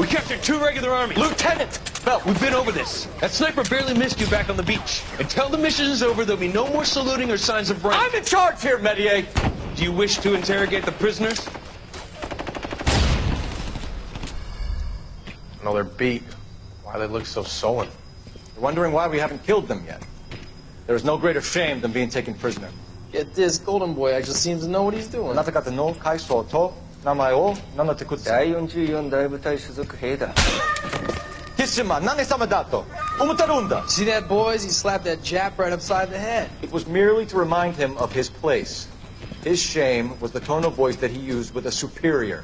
We captured 2 regular armies. Lieutenant! Well, we've been over this. That sniper barely missed you back on the beach. Until the mission is over, there'll be no more saluting or signs of rank. I'm in charge here, Medier! Do you wish to interrogate the prisoners? No, they're beat. Why they look so sullen? They're wondering why we haven't killed them yet. There is no greater shame than being taken prisoner. Get this, Golden Boy actually seems to know what he's doing. あなた方の階層と名前を名乗ってください。第44大部隊所属兵だ。キッシュマン、何様だと思ってるんだ。 See that, boys? He slapped that Jap right upside the head. It was merely to remind him of his place. His shame was the tone of voice that he used with a superior.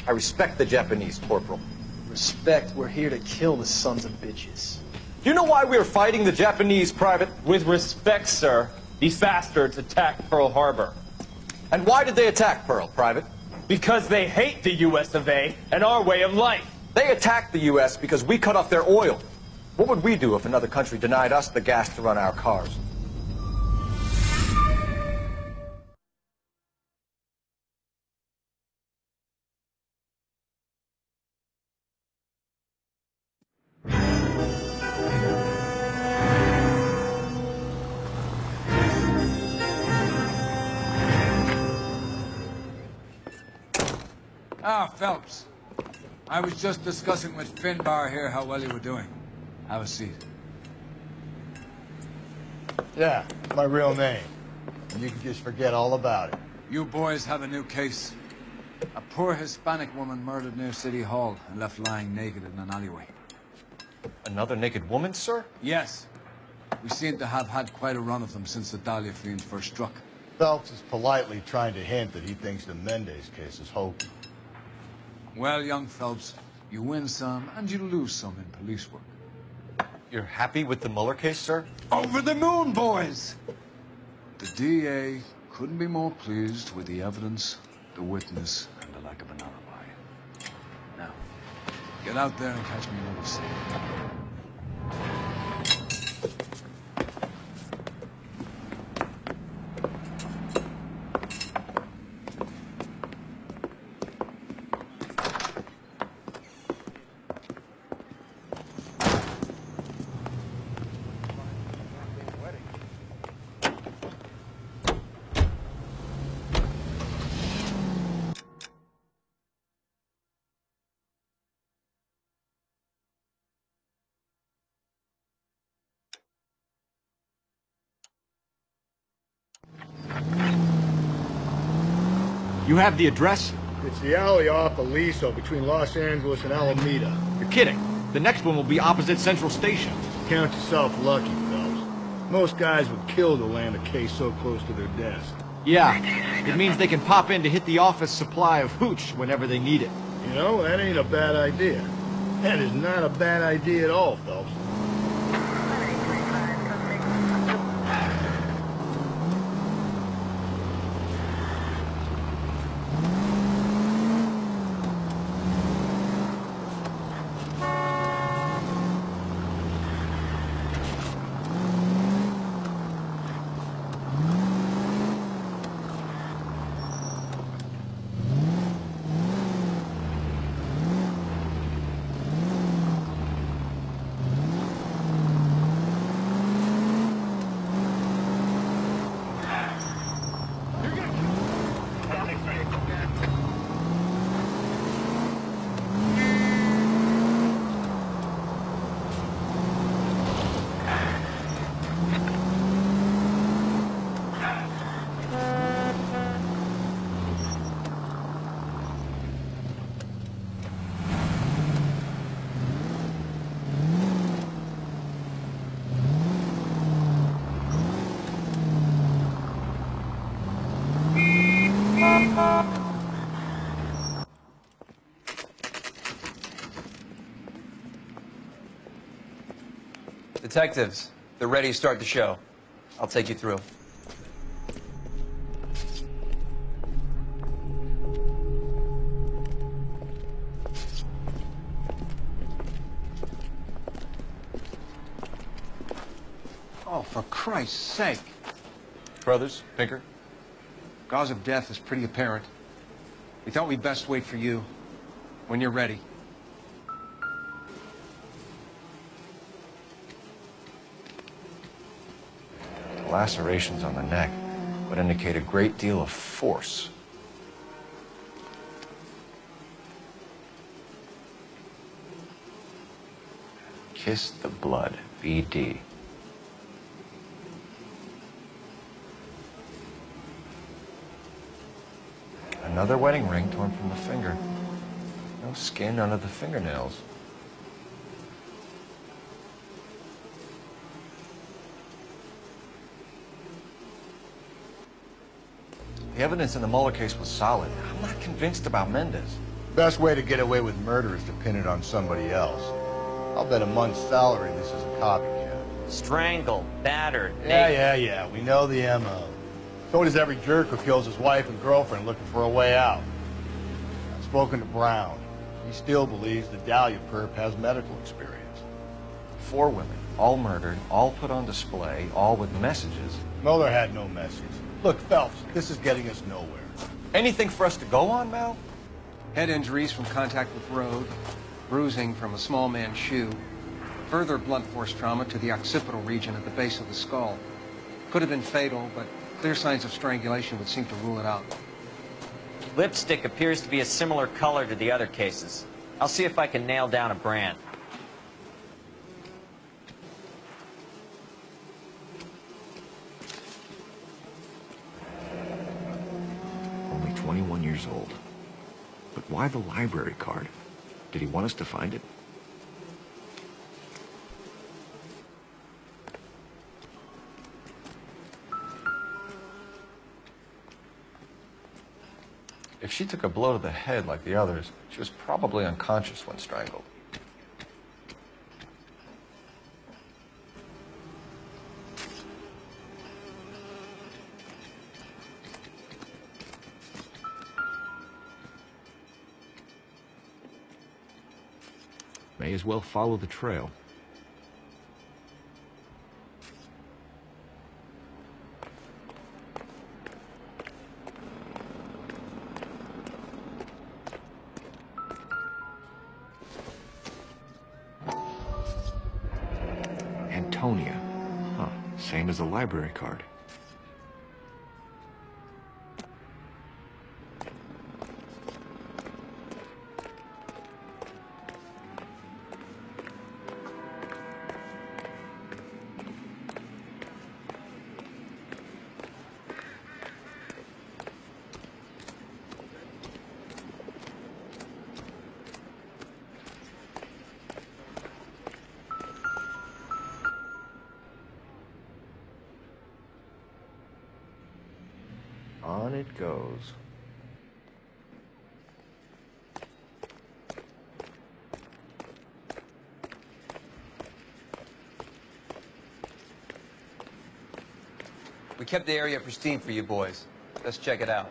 I respect the Japanese, Corporal. Respect, we're here to kill the sons of bitches. You know why we are fighting the Japanese, Private? With respect, sir, these bastards attacked Pearl Harbor. And why did they attack Pearl, Private? Because they hate the US of A and our way of life. They attacked the U.S. because we cut off their oil. What would we do if another country denied us the gas to run our cars? Ah, Phelps. I was just discussing with Finbar here how well you were doing. Have a seat. Yeah, my real name. And you can just forget all about it. You boys have a new case. A poor Hispanic woman murdered near City Hall and left lying naked in an alleyway. Another naked woman, sir? Yes. We seem to have had quite a run of them since the Dahlia fiends first struck. Phelps is politely trying to hint that he thinks the Mendez case is hopeless. Well, young Phelps, you win some and you lose some in police work. You're happy with the Mueller case, sir? Over the moon, boys! The DA couldn't be more pleased with the evidence, the witness, and the lack of an alibi. Now, get out there and catch me another scene. You have the address? It's the alley off Aliso between Los Angeles and Alameda. You're kidding. The next one will be opposite Central Station. Count yourself lucky, Phelps. Most guys would kill to land a case so close to their desk. Yeah, it means they can pop in to hit the office supply of hooch whenever they need it. You know, that ain't a bad idea. That is not a bad idea at all, Phelps. Detectives, they're ready to start the show. I'll take you through. Oh, for Christ's sake. Brothers, Pinker? Cause of death is pretty apparent. We thought we'd best wait for you when you're ready. lacerations on the neck would indicate a great deal of force. Kiss the blood, BD. Another wedding ring torn from the finger. No skin under the fingernails. The evidence in the Mueller case was solid. I'm not convinced about Mendez. Best way to get away with murder is to pin it on somebody else. I'll bet a month's salary this is a copycat. Strangled, battered, Yeah. We know the M.O. So does every jerk who kills his wife and girlfriend looking for a way out. I've spoken to Brown. He still believes the Dahlia perp has medical experience. 4 women, all murdered, all put on display, all with messages. Mueller had no message. Look, Phelps, this is getting us nowhere. Anything for us to go on, Mal? Head injuries from contact with road, bruising from a small man's shoe, further blunt force trauma to the occipital region at the base of the skull. Could have been fatal, but clear signs of strangulation would seem to rule it out. Lipstick appears to be a similar color to the other cases. I'll see if I can nail down a brand. Only 21 years old. But why the library card? Did he want us to find it? If she took a blow to the head like the others, she was probably unconscious when strangled. May as well follow the trail. Antonia. Huh. Same as the library card. On it goes. We kept the area pristine for you boys. Let's check it out.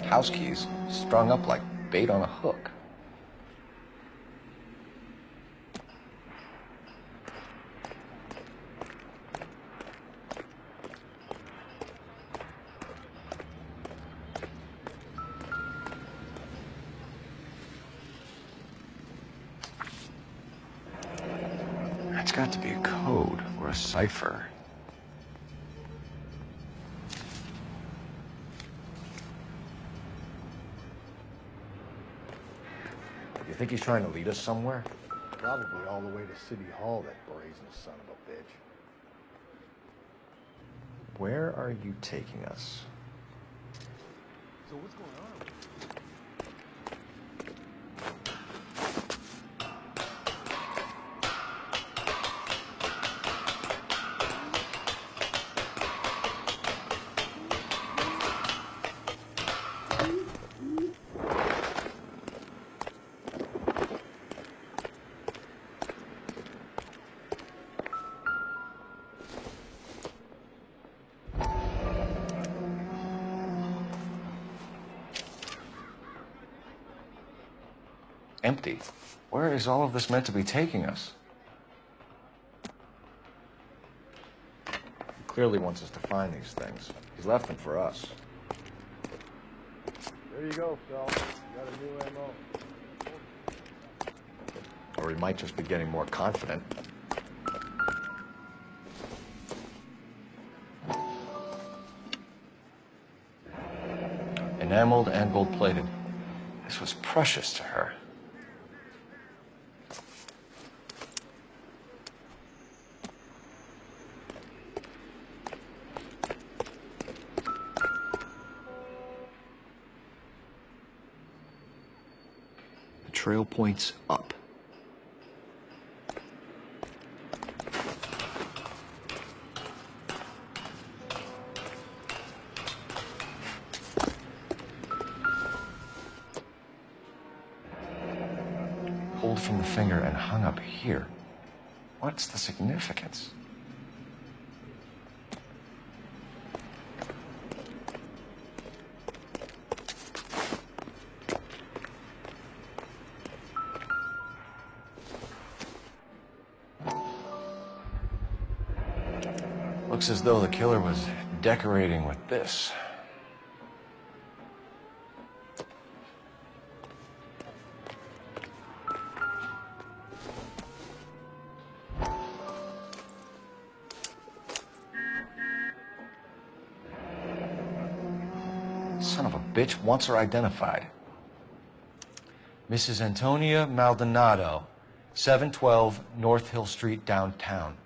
House keys strung up like bait on a hook. That's got to be a code or a cipher. You think he's trying to lead us somewhere? Probably all the way to City Hall, that brazen son of a bitch. Where are you taking us? So what's going on? Empty. Where is all of this meant to be taking us? He clearly wants us to find these things. He's left them for us. There you go, Phil. You got a new MO. Or he might just be getting more confident. Enameled and gold-plated. This was precious to her. The trail points up. Pulled from the finger and hung up here. What's the significance? Looks as though the killer was decorating with this. Son of a bitch wants her identified. Mrs. Antonia Maldonado, 712 North Hill Street, downtown.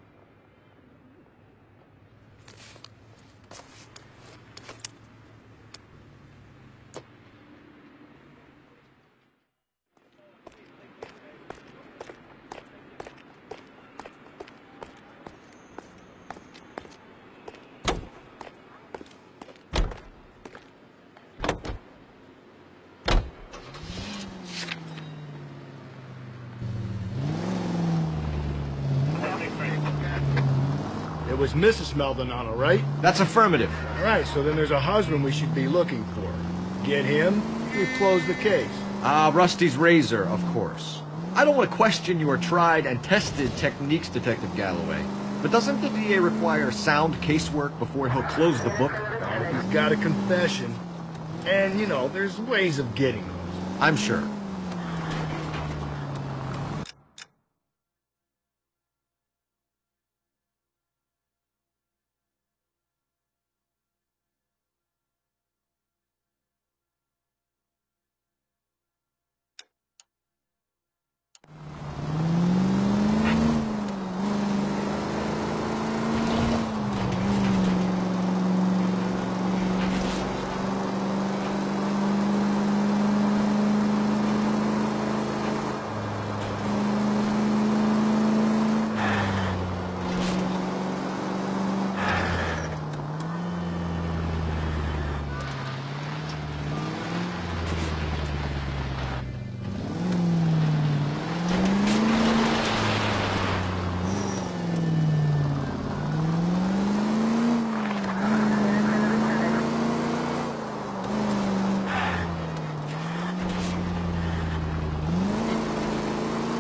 It was Mrs. Maldonado, right? That's affirmative. All right, so then there's a husband we should be looking for. Get him, we close the case. Rusty's razor, of course. I don't want to question your tried and tested techniques, Detective Galloway. But doesn't the DA require sound casework before he'll close the book? Not if he's got a confession. And, you know, there's ways of getting those. I'm sure.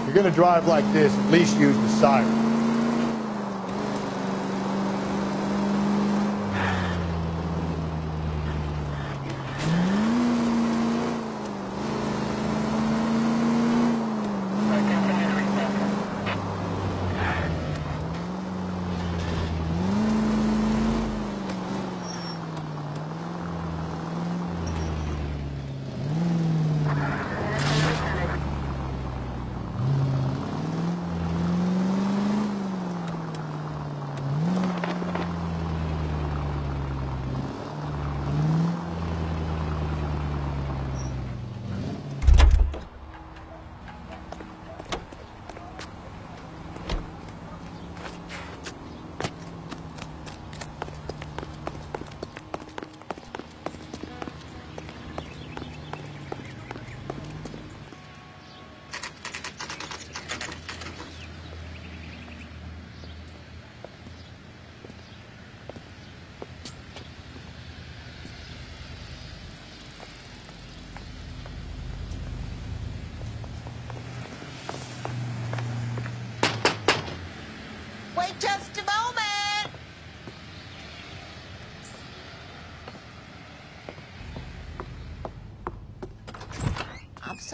If you're gonna drive like this, at least use the siren. Just a moment.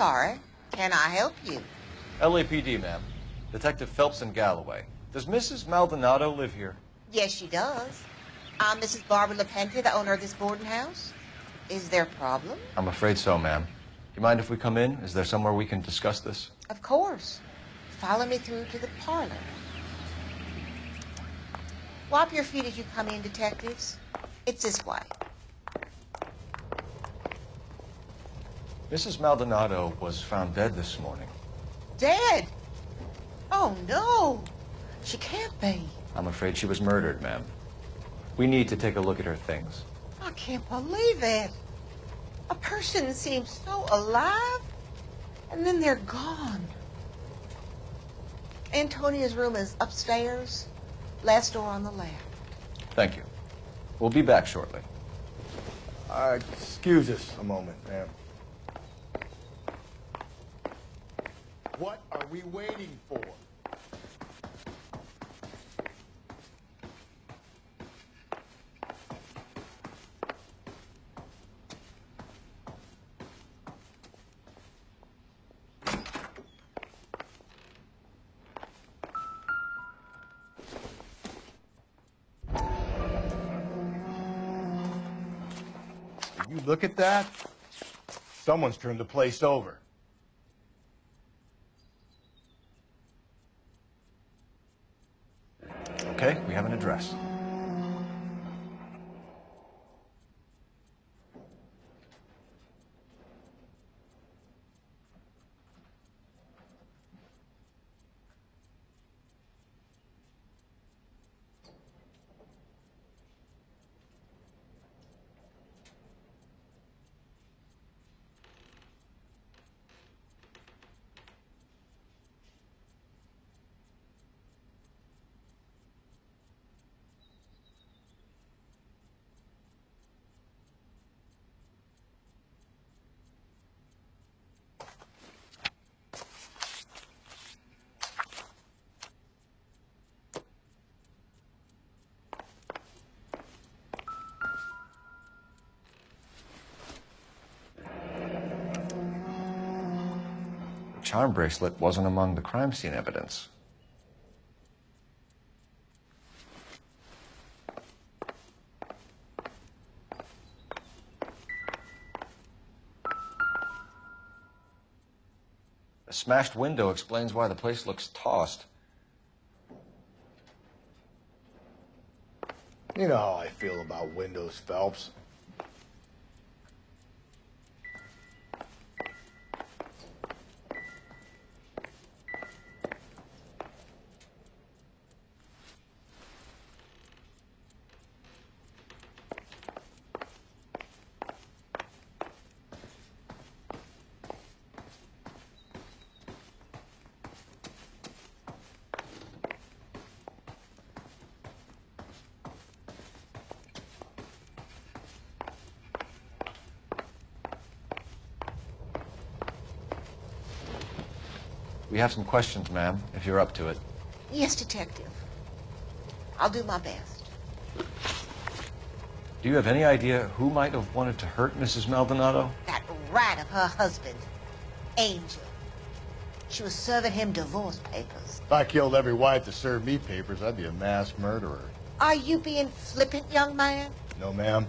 sorry. Can I help you? LAPD, ma'am. Detective Phelps in Galloway. Does Mrs. Maldonado live here? Yes, she does. I'm Mrs. Barbara LaPenta, the owner of this boarding house. Is there a problem? I'm afraid so, ma'am. Do you mind if we come in? Is there somewhere we can discuss this? Of course. Follow me through to the parlor. Wipe your feet as you come in, detectives. It's this way. Mrs. Maldonado was found dead this morning. Dead? Oh, no. She can't be. I'm afraid she was murdered, ma'am. We need to take a look at her things. I can't believe it. A person seems so alive, and then they're gone. Antonia's room is upstairs, last door on the left. Thank you. We'll be back shortly. Excuse us a moment, ma'am. What are we waiting for? You look at that? Someone's turned the place over. Okay, we have an address. Charm bracelet wasn't among the crime scene evidence. A smashed window explains why the place looks tossed. You know how I feel about windows, Phelps. We have some questions, ma'am, if you're up to it. Yes, detective. I'll do my best. Do you have any idea who might have wanted to hurt Mrs. Maldonado? That rat of her husband, Angel. She was serving him divorce papers. If I killed every wife to serve me papers, I'd be a mass murderer. Are you being flippant, young man? No, ma'am.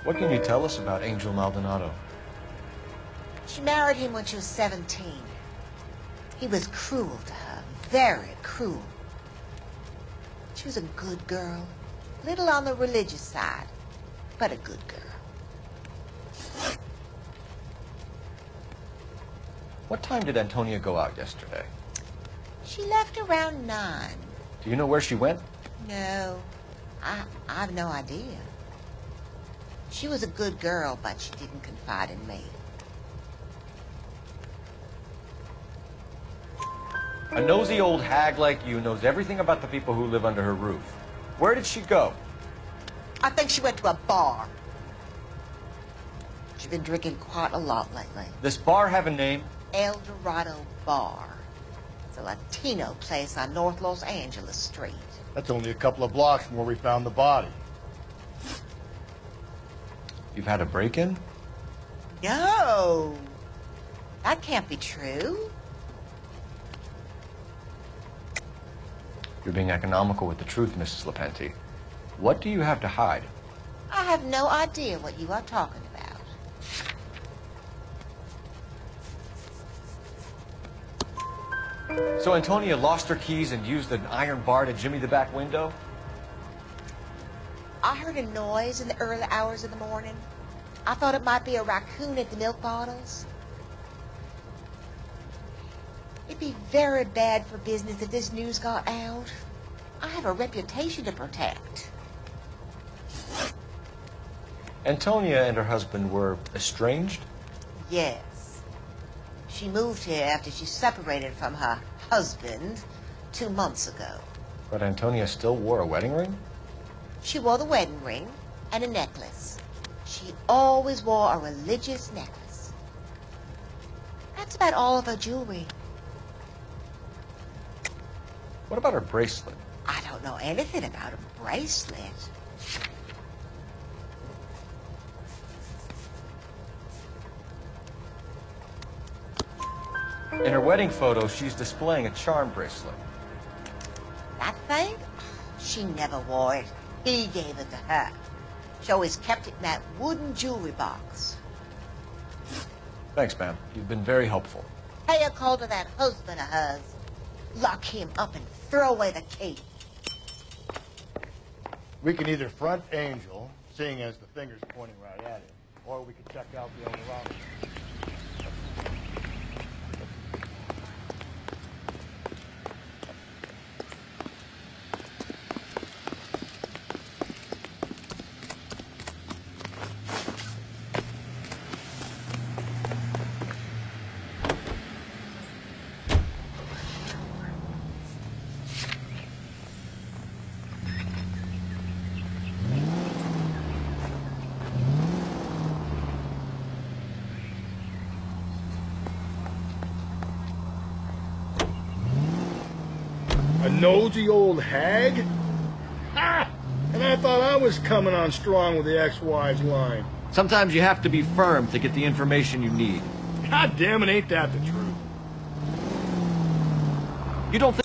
What can you tell us about Angel Maldonado? She married him when she was 17. He was cruel to her, very cruel. She was a good girl, little on the religious side, but a good girl. What time did Antonia go out yesterday? She left around 9. Do you know where she went? No, I've no idea. She was a good girl, but she didn't confide in me. A nosy old hag like you knows everything about the people who live under her roof. Where did she go? I think she went to a bar. She's been drinking quite a lot lately. This bar have a name? El Dorado Bar. It's a Latino place on North Los Angeles Street. That's only a couple of blocks from where we found the body. You've had a break-in? No. That can't be true. You're being economical with the truth, Mrs. Lepenti. What do you have to hide? I have no idea what you are talking about. So Antonia lost her keys and used an iron bar to jimmy the back window? I heard a noise in the early hours of the morning. I thought it might be a raccoon at the milk bottles. It'd be very bad for business if this news got out. I have a reputation to protect. Antonia and her husband were estranged? Yes. She moved here after she separated from her husband 2 months ago. But Antonia still wore a wedding ring? She wore the wedding ring and a necklace. She always wore a religious necklace. That's about all of her jewelry. What about her bracelet? I don't know anything about a bracelet. In her wedding photo, she's displaying a charm bracelet. That thing? She never wore it. He gave it to her. She always kept it in that wooden jewelry box. Thanks, ma'am. You've been very helpful. Pay a call to that husband of hers. Lock him up and throw away the key. We can either front Angel, seeing as the finger's pointing right at him, or we can check out the Dorado. A nosy old hag? Ha! And I thought I was coming on strong with the ex-wives line. Sometimes you have to be firm to get the information you need. God damn it, ain't that the truth? You don't think...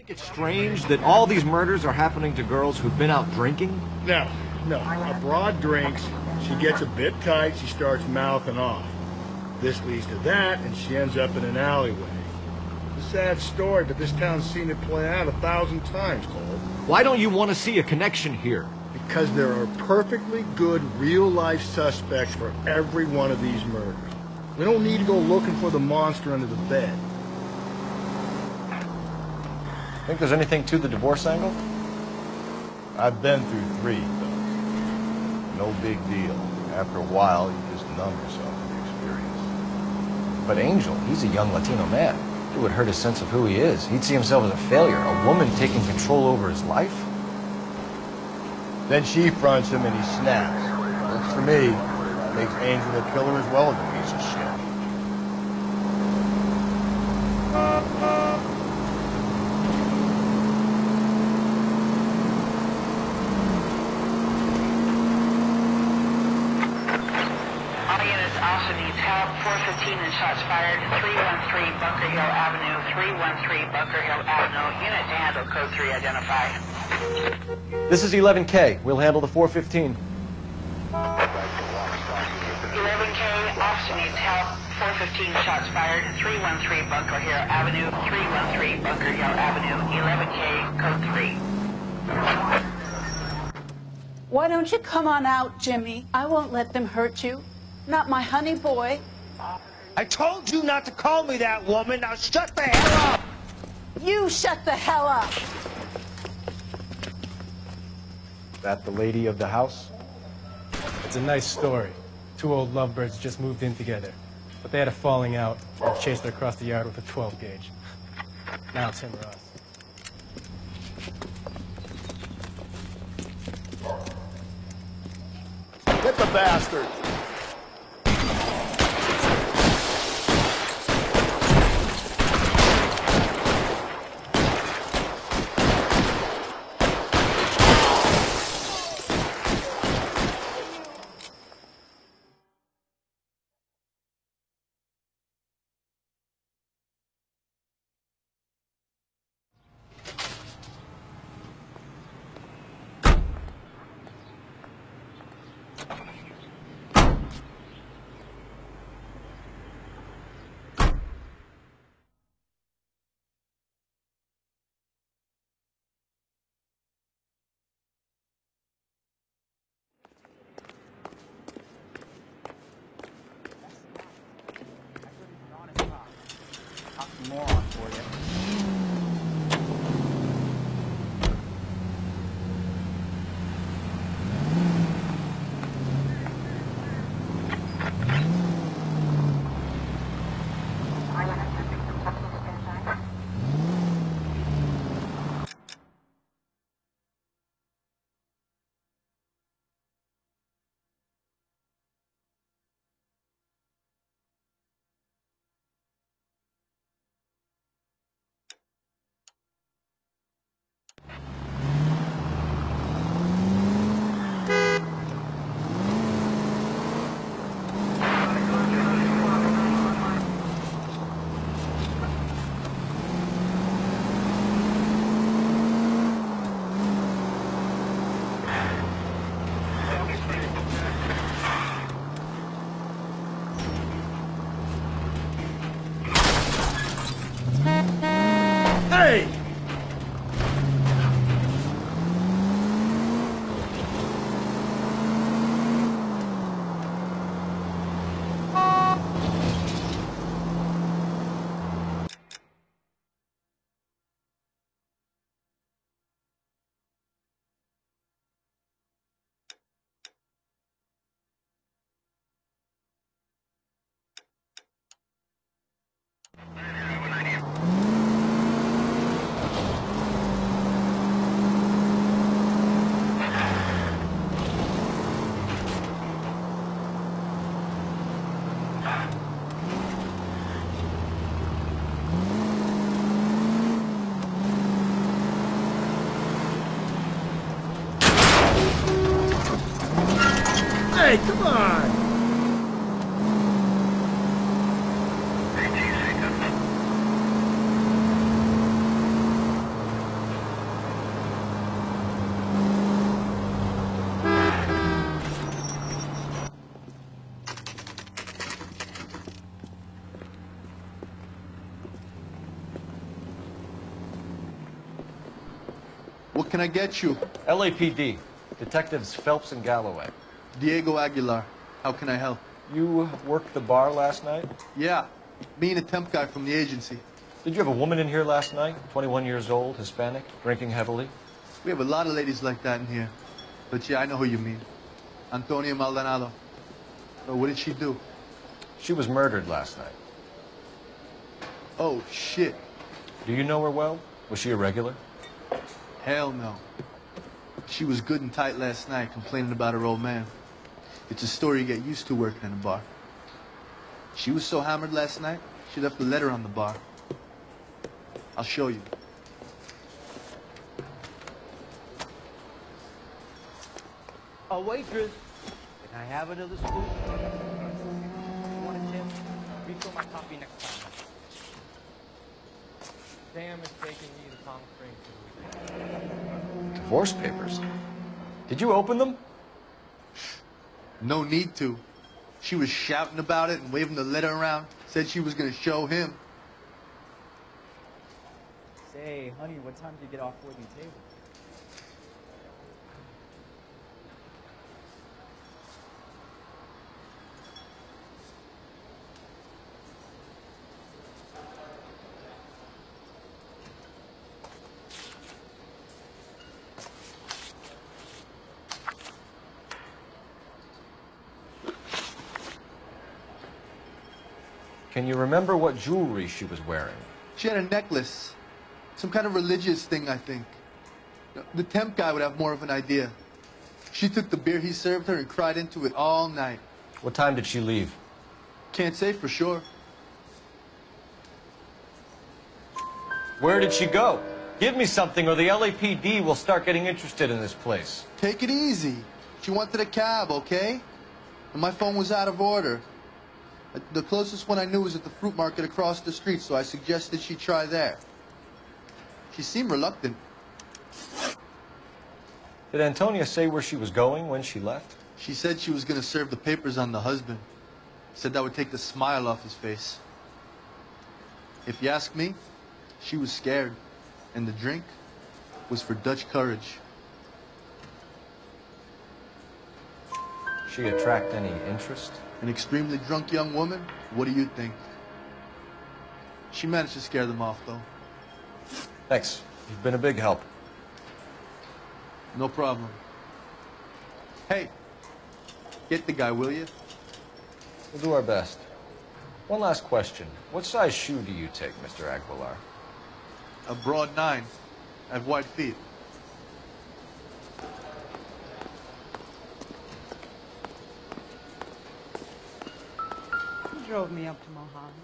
It's strange that all these murders are happening to girls who've been out drinking? No. A broad drinks, she gets a bit tight, she starts mouthing off. This leads to that, and she ends up in an alleyway. It's a sad story, but this town's seen it play out 1,000 times, Cole. Why don't you want to see a connection here? Because there are perfectly good real-life suspects for every one of these murders. We don't need to go looking for the monster under the bed. Think there's anything to the divorce angle? I've been through 3, though. No big deal. After a while, you just numb yourself to the experience. But Angel, he's a young Latino man. It would hurt his sense of who he is. He'd see himself as a failure, a woman taking control over his life. Then she fronts him and he snaps. Works for me. Makes Angel a killer as well as a piece of shit. Also needs help. 415 and shots fired. 313 Bunker Hill Avenue. 313 Bunker Hill Avenue. Unit to handle code 3 identify. This is 11K. We'll handle the 415. 11K, officer needs help. 415 shots fired. 313 Bunker Hill Avenue. 313 Bunker Hill Avenue. 11K, code 3. Why don't you come on out, Jimmy? I won't let them hurt you. Not my honey boy. I told you not to call me that, woman. Now shut the hell up! You shut the hell up! That the lady of the house? It's a nice story. 2 old lovebirds just moved in together. But they had a falling out and chased her across the yard with a 12 gauge. Now it's him or us. Hit the bastard! Moron for you. Hey! Hey, come on! What can I get you? LAPD. Detectives Phelps and Galloway. Diego Aguilar. How can I help? You worked the bar last night? Yeah. Me and a temp guy from the agency. Did you have a woman in here last night? 21 years old, Hispanic, drinking heavily? We have a lot of ladies like that in here. But yeah, I know who you mean. Antonia Maldonado. Oh, what did she do? She was murdered last night. Oh, shit. Do you know her well? Was she a regular? Hell no. She was good and tight last night, complaining about her old man. It's a story you get used to working in a bar. She was so hammered last night, she left a letter on the bar. I'll show you. A waitress, can I have another scoop? You want a tip? Refill my coffee next time. Sam is taking me to Palm Springs. Divorce papers? Did you open them? No need to. She was shouting about it and waving the letter around. Said she was gonna show him. Say, honey, what time do you get off working table? Can you remember what jewelry she was wearing? She had a necklace. Some kind of religious thing, I think. The temp guy would have more of an idea. She took the beer he served her and cried into it all night. What time did she leave? Can't say for sure. Where did she go? Give me something or the LAPD will start getting interested in this place. Take it easy. She wanted a cab, okay? And my phone was out of order. The closest one I knew was at the fruit market across the street, so I suggested she try there. She seemed reluctant. Did Antonia say where she was going when she left? She said she was going to serve the papers on the husband. Said that would take the smile off his face. If you ask me, she was scared. And the drink was for Dutch courage. She attract any interest? An extremely drunk young woman? What do you think? She managed to scare them off, though. Thanks. You've been a big help. No problem. Hey, get the guy, will you? We'll do our best. One last question. What size shoe do you take, Mr. Aguilar? A broad 9. I have wide feet. He drove me up to Mojave.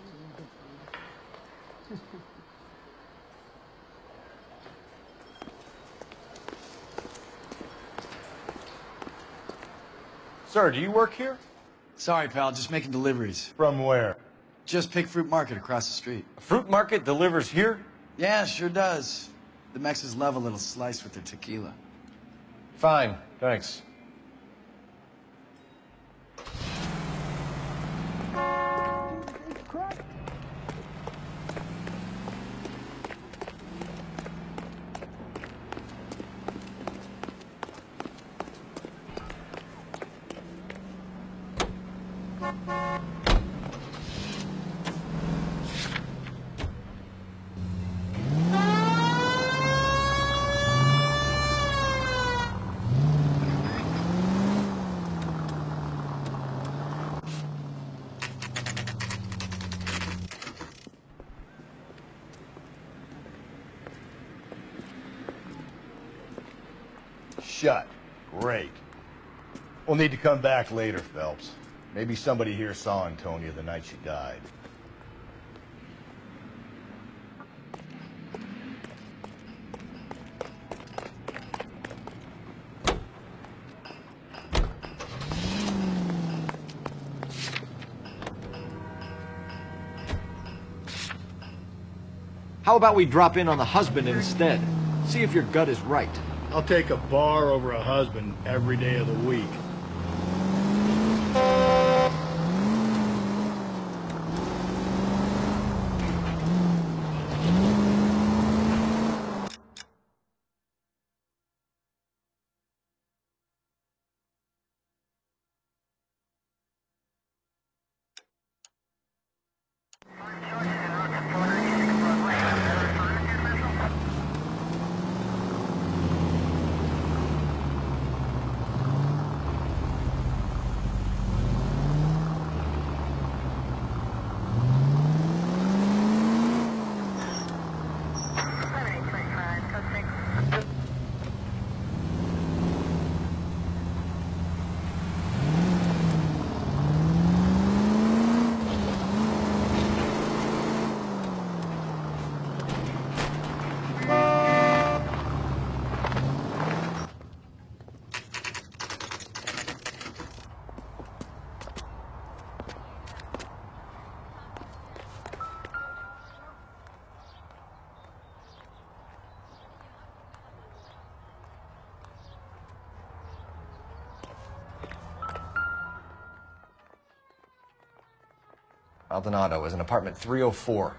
Sir, do you work here? Sorry, pal, just making deliveries. From where? Just Pig Fruit Market across the street. A fruit market delivers here? Yeah, sure does. The Mexes love a little slice with their tequila. Fine, thanks. Shut. Great. We'll need to come back later, Phelps. Maybe somebody here saw Antonia the night she died. How about we drop in on the husband instead? See if your gut is right. I'll take a bar over a husband every day of the week. Maldonado is in apartment 304.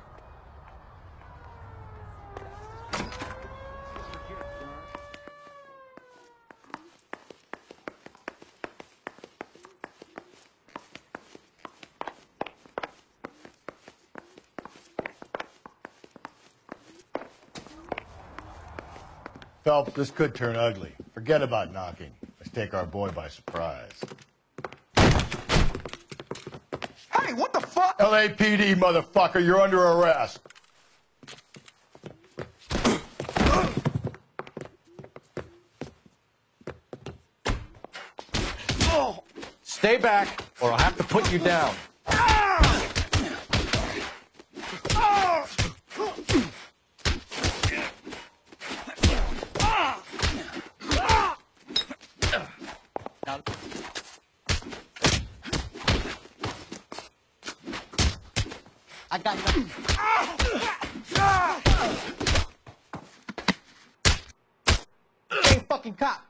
Phelps, this could turn ugly. Forget about knocking. Let's take our boy by surprise. Hey, what the fuck? LAPD, motherfucker, you're under arrest. Stay back, or I'll have to put you down. I got you. Hey, fucking cop.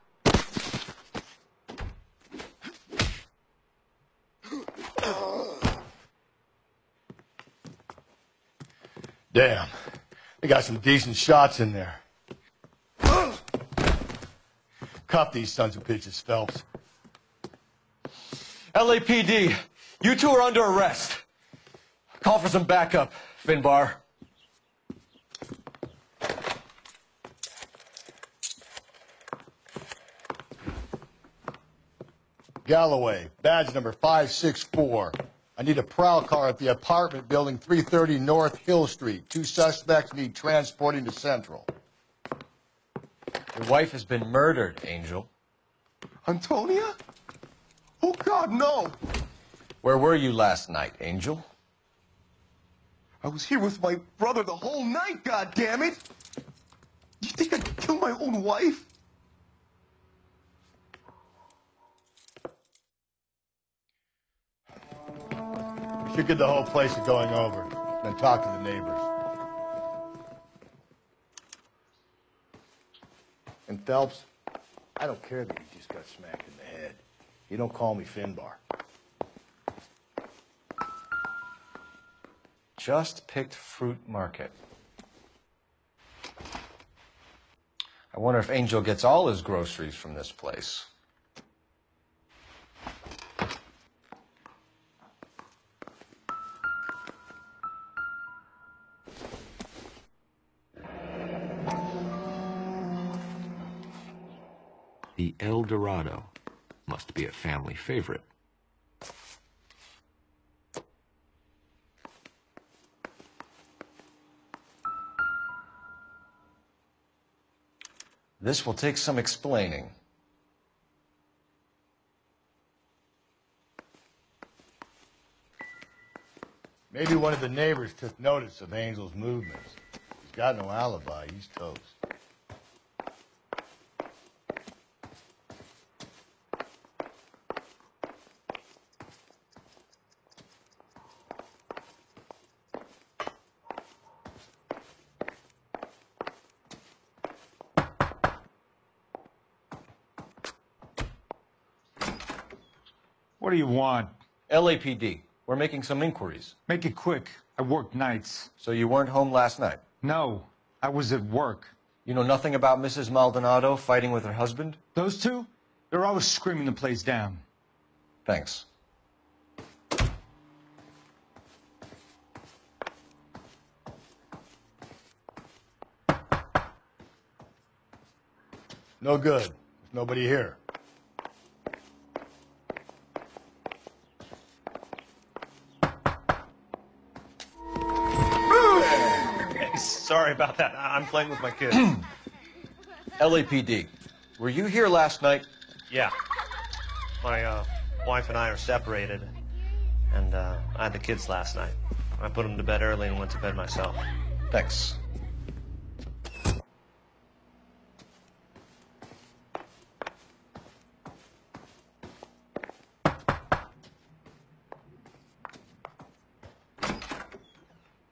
Damn. They got some decent shots in there. Cuff these sons of bitches, Phelps. LAPD, you two are under arrest. Call for some backup, Finbar. Galloway, badge number 564. I need a prowl car at the apartment building 330 North Hill Street. 2 suspects need transporting to Central. Your wife has been murdered, Angel. Antonia? Oh, God, no. Where were you last night, Angel? I was here with my brother the whole night, goddammit! You think I'd kill my own wife? We should get the whole place to going over, then talk to the neighbors. And Phelps, I don't care that you just got smacked in the head. You don't call me Finbar. Just picked Fruit Market. I wonder if Angel gets all his groceries from this place. The El Dorado must be a family favorite. This will take some explaining. Maybe one of the neighbors took notice of Angel's movements. He's got no alibi. He's toast. What do you want? LAPD. We're making some inquiries. Make it quick. I work nights. So you weren't home last night? No, I was at work. You know nothing about Mrs. Maldonado fighting with her husband? Those two? They're always screaming the place down. Thanks. No good. There's nobody here. Sorry about that. I'm playing with my kids. LAPD, were you here last night? Yeah. My wife and I are separated, and I had the kids last night. I put them to bed early and went to bed myself. Thanks.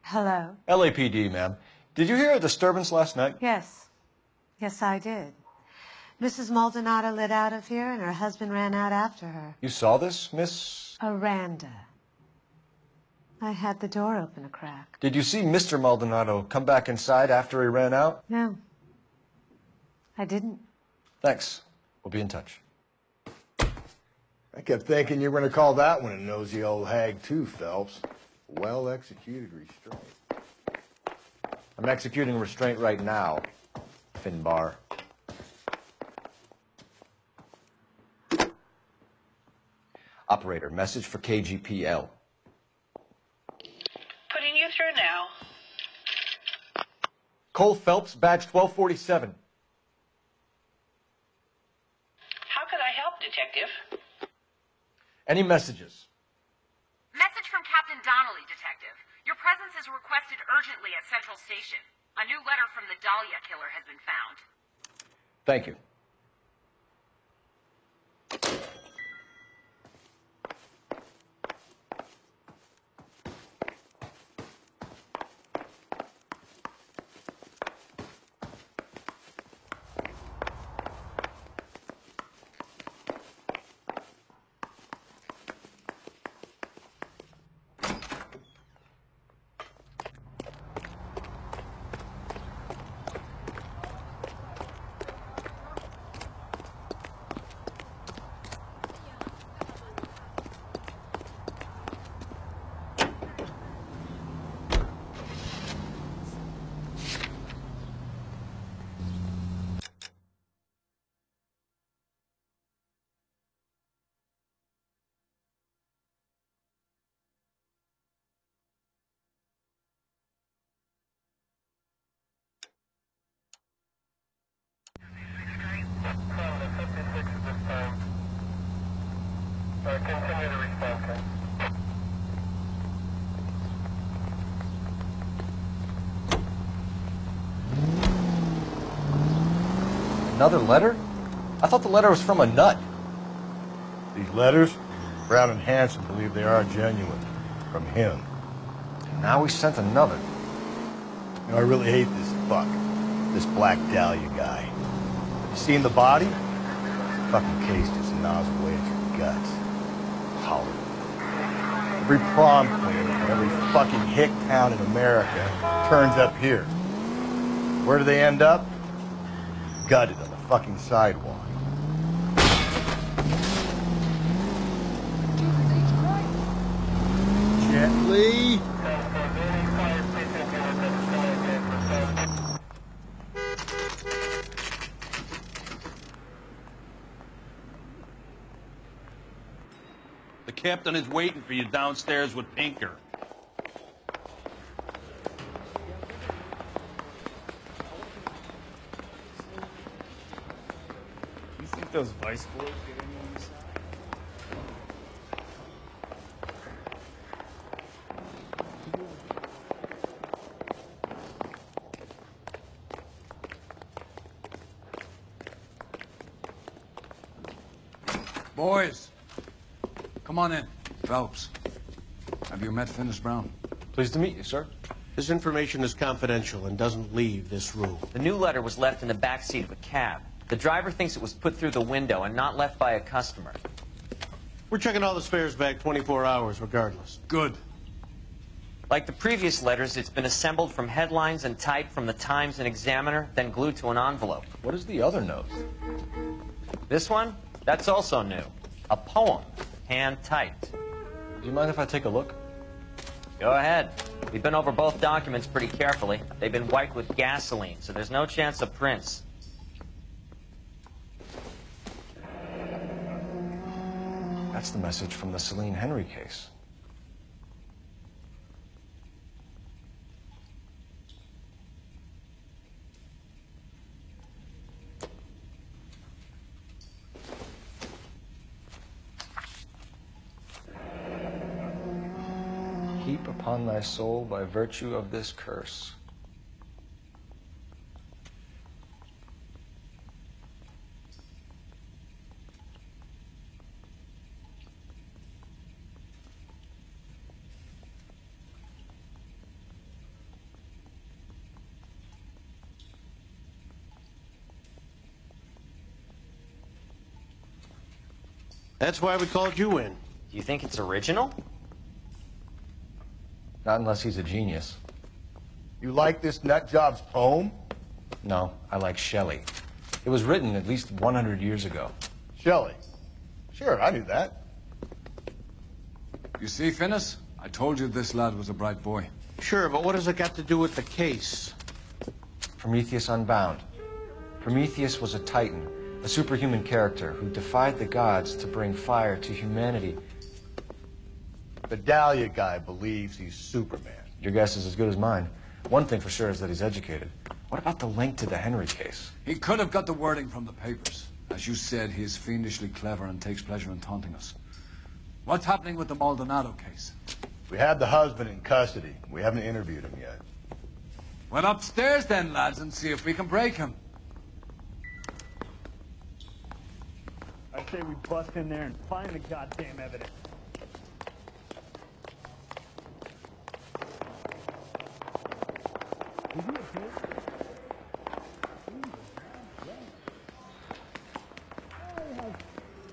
Hello? LAPD, ma'am. Did you hear a disturbance last night? Yes. Yes, I did. Mrs. Maldonado lit out of here, and her husband ran out after her. You saw this, Miss? Aranda. I had the door open a crack. Did you see Mr. Maldonado come back inside after he ran out? No. I didn't. Thanks. We'll be in touch. I kept thinking you were going to call that one a nosy old hag too, Phelps. Well-executed restraint. I'm executing restraint right now, Finbar. Operator, message for KGPL. Putting you through now. Cole Phelps, badge 1247. How could I help, Detective? Any messages? Message from Captain Donnelly, Detective. Your presence is requested urgently at Central Station. A new letter from the Dahlia killer has been found. Thank you. Another letter? I thought the letter was from a nut. These letters, Brown and Hanson believe they are genuine. From him. Now we sent another. You know, I really hate this fuck. This Black Dahlia guy. Have you seen the body? The fucking case just nozzled away at your guts. Hollow. Every prom queen from every fucking hick town in America turns up here. Where do they end up? Gutted on the fucking sidewalk. Gently. The captain is waiting for you downstairs with Pinker. You think those vice boys get any on the side? Boys, come on in. Phelps, have you met Finis Brown? Pleased to meet you, sir. This information is confidential and doesn't leave this room. The new letter was left in the back seat of a cab. The driver thinks it was put through the window and not left by a customer. We're checking all the spares back 24 hours regardless. Good. Like the previous letters, it's been assembled from headlines and typed from the Times and Examiner, then glued to an envelope. What is the other note? This one? That's also new. A poem, hand-typed. Do you mind if I take a look? Go ahead. We've been over both documents pretty carefully. They've been wiped with gasoline, so there's no chance of prints. That's the message from the Celine Henry case. Heap upon thy soul by virtue of this curse. That's why we called you in. Do you think it's original? Not unless he's a genius. You like this nutjob's poem? No, I like Shelley. It was written at least 100 years ago. Shelley? Sure, I knew that. You see, Finis? I told you this lad was a bright boy. Sure, but what has it got to do with the case? Prometheus Unbound. Prometheus was a titan, a superhuman character who defied the gods to bring fire to humanity. The Dahlia guy believes he's Superman. Your guess is as good as mine. One thing for sure is that he's educated. What about the link to the Henry case? He could have got the wording from the papers. As you said, he is fiendishly clever and takes pleasure in taunting us. What's happening with the Maldonado case? We had the husband in custody. We haven't interviewed him yet. Well, upstairs then, lads, and see if we can break him. I say we bust in there and find the goddamn evidence.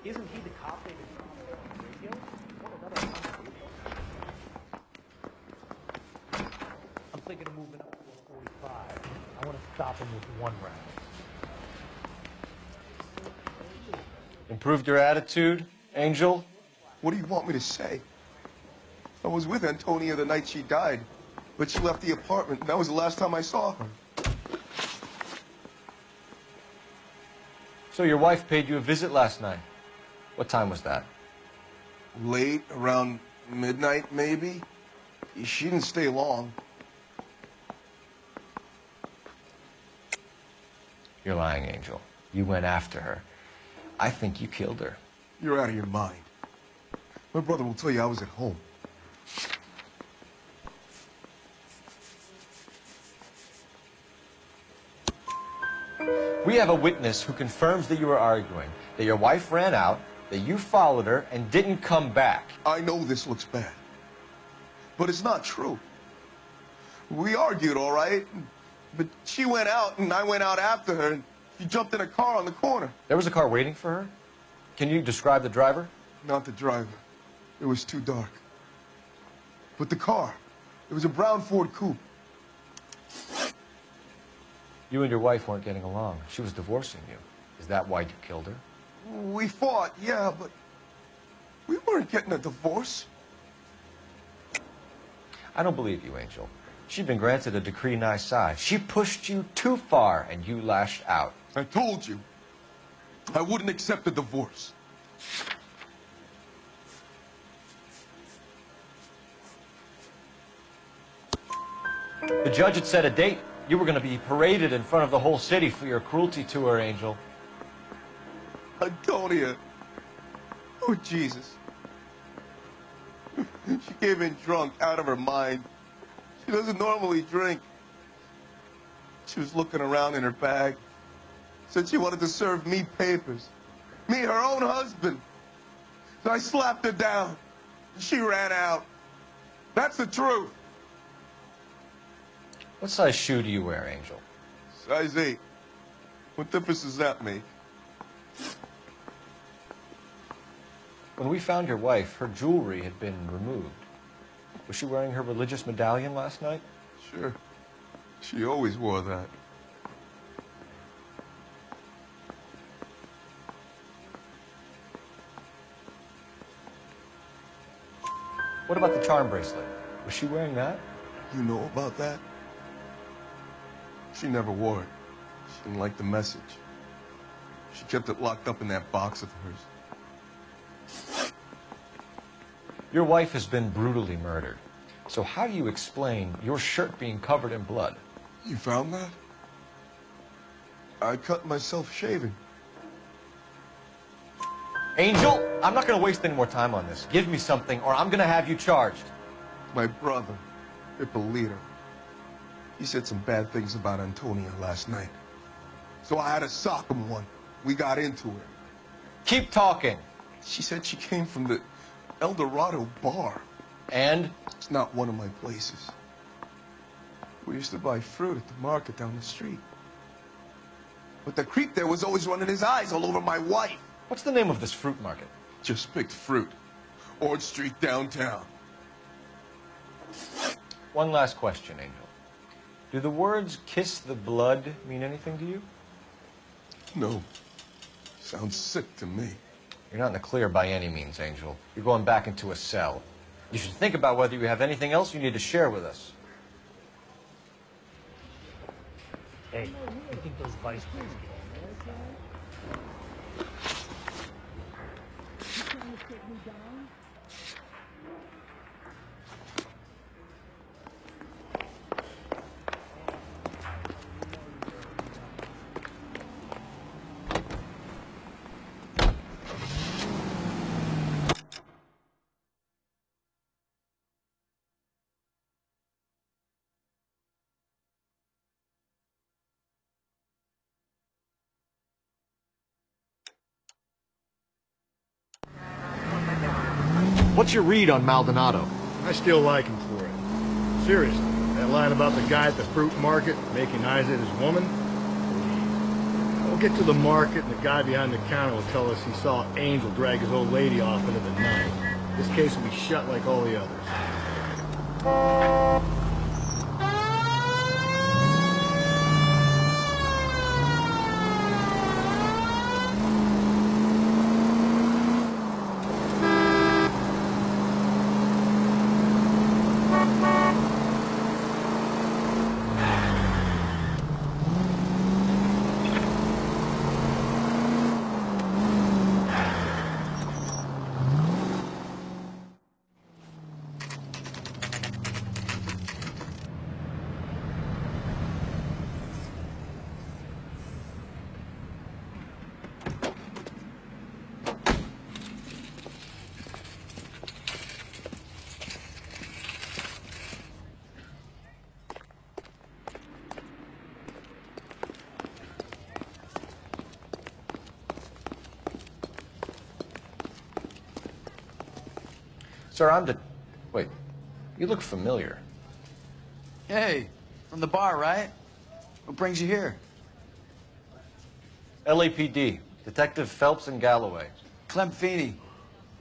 Isn't he the cop they just on the radio? I'm thinking of moving up to 45. I want to stop him with one round. Improved your attitude, Angel? What do you want me to say? I was with Antonia the night she died, but she left the apartment, and that was the last time I saw her. So your wife paid you a visit last night. What time was that? Late, around midnight, maybe. She didn't stay long. You're lying, Angel. You went after her. I think you killed her. You're out of your mind. My brother will tell you I was at home. We have a witness who confirms that you were arguing, that your wife ran out, that you followed her, and didn't come back. I know this looks bad, but it's not true. We argued, all right, but she went out, and I went out after her, and she jumped in a car on the corner. There was a car waiting for her? Can you describe the driver? Not the driver. It was too dark. But the car, it was a brown Ford coupe. You and your wife weren't getting along. She was divorcing you. Is that why you killed her? We fought, yeah, but we weren't getting a divorce. I don't believe you, Angel. She'd been granted a decree nisi. She pushed you too far, and you lashed out. I told you, I wouldn't accept a divorce. The judge had set a date. You were going to be paraded in front of the whole city for your cruelty to her, Angel. Antonia. Oh, Jesus. She came in drunk, out of her mind. She doesn't normally drink. She was looking around in her bag. Said she wanted to serve me papers. Me, her own husband. So I slapped her down. She ran out. That's the truth. What size shoe do you wear, Angel? Size 8. What difference does that make? When we found your wife, her jewelry had been removed. Was she wearing her religious medallion last night? Sure. She always wore that. What about the charm bracelet? Was she wearing that? You know about that? She never wore it. She didn't like the message. She kept it locked up in that box of hers. Your wife has been brutally murdered. So how do you explain your shirt being covered in blood? You found that? I cut myself shaving. Angel, I'm not going to waste any more time on this. Give me something or I'm going to have you charged. My brother, Ippolito, he said some bad things about Antonia last night. So I had to sock him one. We got into it. Keep talking. She said she came from the El Dorado bar. And? It's not one of my places. We used to buy fruit at the market down the street. But the creep there was always running his eyes all over my wife. What's the name of this fruit market? Just picked fruit. Ord Street downtown. One last question, Angel. Do the words kiss the blood mean anything to you? No. Sounds sick to me. You're not in the clear by any means, Angel. You're going back into a cell. You should think about whether you have anything else you need to share with us. Hey, you think those vice players get What's your read on Maldonado? I still like him for it. Seriously, that line about the guy at the fruit market making eyes at his woman? We'll get to the market and the guy behind the counter will tell us he saw Angel drag his old lady off into the night. This case will be shut like all the others. Sir, Wait, you look familiar. Hey, from the bar, right? What brings you here? LAPD, Detective Phelps and Galloway. Clem Feeney.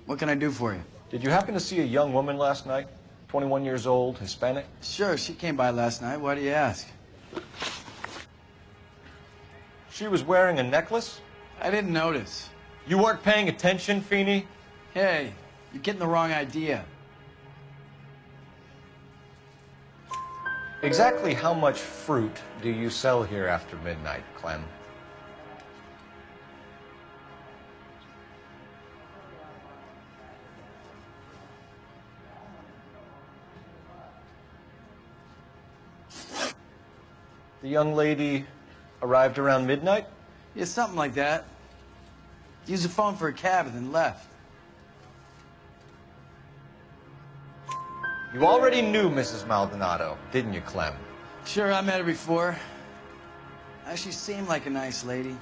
What can I do for you? Did you happen to see a young woman last night? 21 years old, Hispanic? Sure, she came by last night. Why do you ask? She was wearing a necklace? I didn't notice. You weren't paying attention, Feeney? Hey, you're getting the wrong idea. Exactly how much fruit do you sell here after midnight, Clem? The young lady arrived around midnight? Yeah, something like that. Used the phone for a cab and then left. You already knew Mrs. Maldonado, didn't you, Clem? Sure, I met her before. She seemed like a nice lady.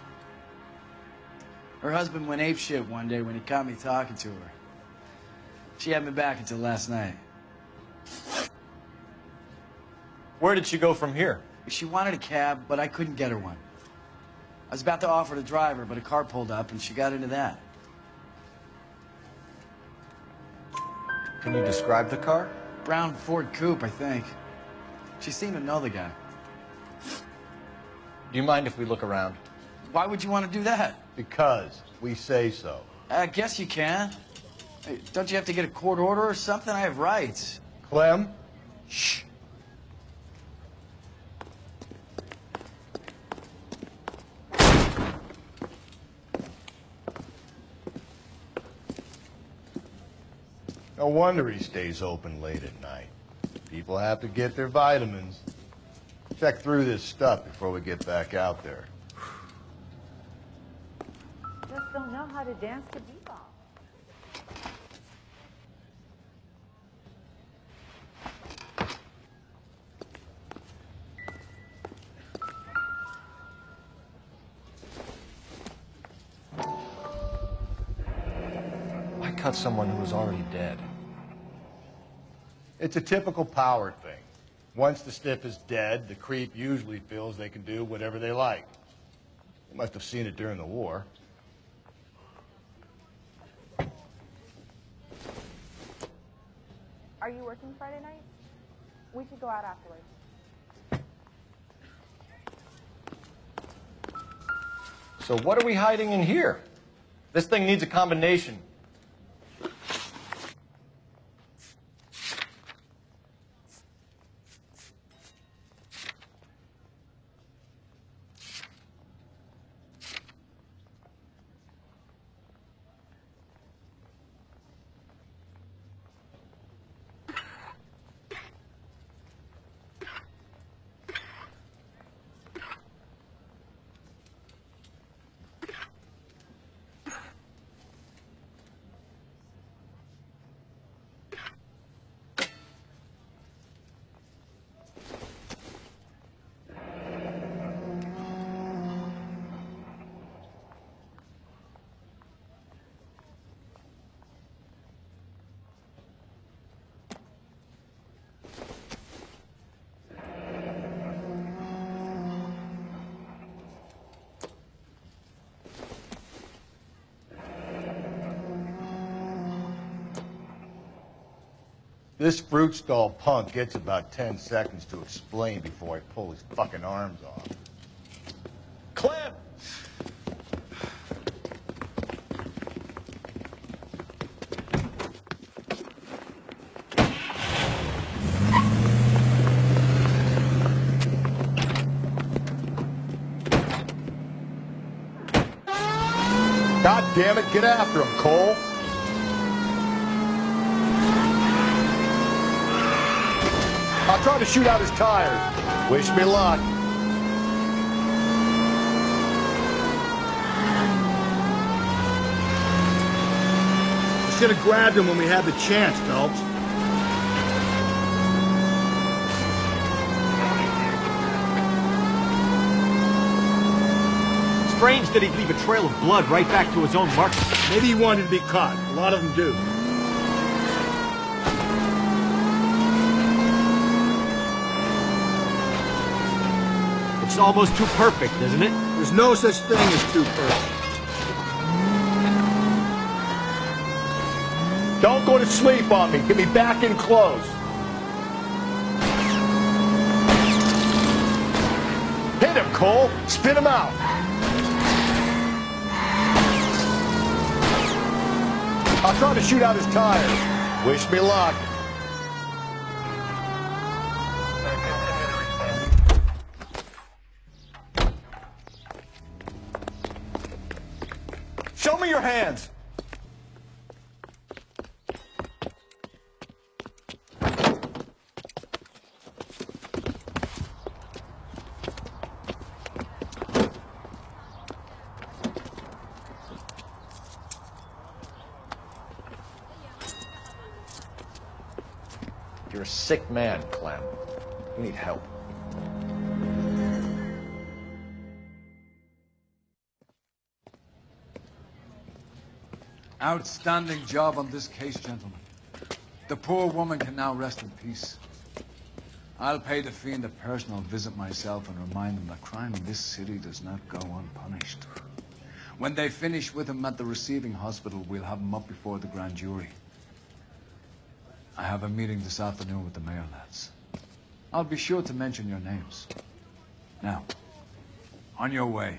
Her husband went apeshit one day when he caught me talking to her. She had me back until last night. Where did she go from here? She wanted a cab, but I couldn't get her one. I was about to offer to drive her, but a car pulled up and she got into that. Can you describe the car? Brown Ford Coupe, I think. She seemed to know the guy. Do you mind if we look around? Why would you want to do that? Because we say so. I guess you can. Hey, don't you have to get a court order or something? I have rights. Clem? Shh. No wonder he stays open late at night. People have to get their vitamins. Check through this stuff before we get back out there. Just don't know how to dance to bebop. Why cut someone who was already dead? It's a typical power thing. Once the stiff is dead, the creep usually feels they can do whatever they like. They must have seen it during the war. Are you working Friday night? We could go out afterwards. So what are we hiding in here? This thing needs a combination. This fruit stall punk gets about 10 seconds to explain before I pull his fucking arms off. Clem! God damn it, get after him, Cole! I'll try to shoot out his tires. Wish me luck. You should have grabbed him when we had the chance, Phelps. Strange that he'd leave a trail of blood right back to his own mark. Maybe he wanted to be caught. A lot of them do. It's almost too perfect, isn't it? There's no such thing as too perfect. Don't go to sleep on me. Get me back in close. Hit him, Cole. Spin him out. I'll try to shoot out his tires. Wish me luck. Show me your hands. You're a sick man, Clem. You need help. Outstanding job on this case, gentlemen. The poor woman can now rest in peace. I'll pay the fiend a personal visit myself and remind them that crime in this city does not go unpunished. When they finish with him at the receiving hospital, we'll have him up before the grand jury. I have a meeting this afternoon with the mayor lads. I'll be sure to mention your names. Now, on your way.